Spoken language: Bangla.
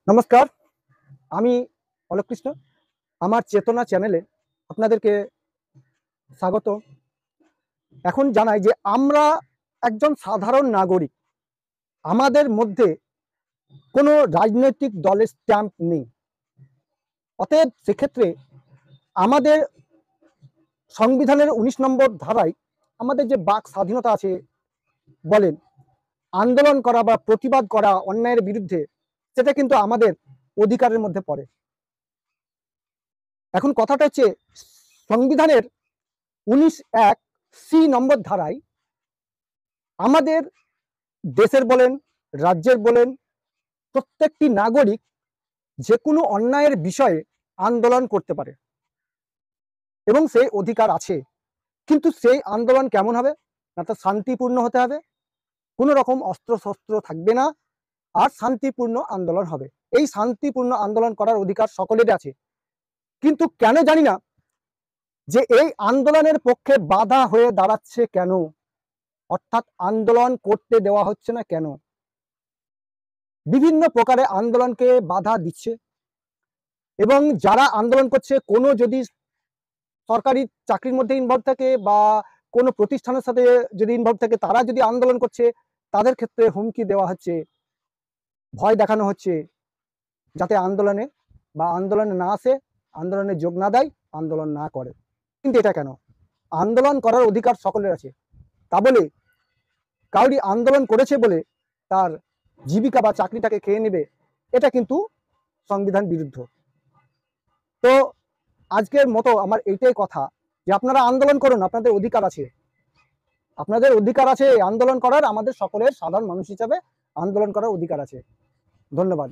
নমস্কার, আমি অলোক কৃষ্ণ। আমার চেতনা চ্যানেলে আপনাদেরকে স্বাগত। এখন জানাই যে আমরা একজন সাধারণ নাগরিক। আমাদের মধ্যে কোনো রাজনৈতিক দলের স্ট্যাম্প নেই। অতএব সেক্ষেত্রে আমাদের সংবিধানের ১৯ নম্বর ধারায় আমাদের যে বাক স্বাধীনতা আছে বলেন, আন্দোলন করা বা প্রতিবাদ করা অন্যায়ের বিরুদ্ধে, সেটা কিন্তু আমাদের অধিকারের মধ্যে পড়ে। এখন কথাটা হচ্ছে সংবিধানের ১৯(১) নম্বর ধারায় আমাদের দেশের বলেন, রাজ্যের বলেন, প্রত্যেকটি নাগরিক যে কোনো অন্যায়ের বিষয়ে আন্দোলন করতে পারে এবং সেই অধিকার আছে। কিন্তু সেই আন্দোলন কেমন হবে না, তা শান্তিপূর্ণ হতে হবে, কোনো রকম অস্ত্রশস্ত্র থাকবে না, আর শান্তিপূর্ণ আন্দোলন হবে। এই শান্তিপূর্ণ আন্দোলন করার অধিকার সকলেরই আছে। কিন্তু কেন জানি না যে এই আন্দোলনের পক্ষে বাধা হয়ে দাঁড়াচ্ছে কেন, অর্থাৎ আন্দোলন করতে দেওয়া হচ্ছে না কেন। বিভিন্ন প্রকারে আন্দোলনকে বাধা দিচ্ছে এবং যারা আন্দোলন করছে, কোনো যদি সরকারি চাকরির মধ্যে ইনভলভ থাকে বা কোনো প্রতিষ্ঠানের সাথে যদি ইনভলভ থাকে, তারা যদি আন্দোলন করছে, তাদের ক্ষেত্রে হুমকি দেওয়া হচ্ছে, ভয় দেখানো হচ্ছে, যাতে আন্দোলনে না আসে, আন্দোলনে যোগ না দেয়, আন্দোলন না করে। কিন্তু এটা কেন? আন্দোলন করার অধিকার সকলের আছে। তা বলে কাউরি আন্দোলন করেছে বলে তার জীবিকা বা চাকরিটাকে খেয়ে নেবে, এটা কিন্তু সংবিধান বিরুদ্ধ। তো আজকের মতো আমার এইটাই কথা যে আপনারা আন্দোলন করুন, আপনাদের অধিকার আছে। আপনাদের অধিকার আছে আন্দোলন করার, আমাদের সকলের সাধারণ মানুষ হিসাবে আন্দোলন করার অধিকার আছে। ধন্যবাদ।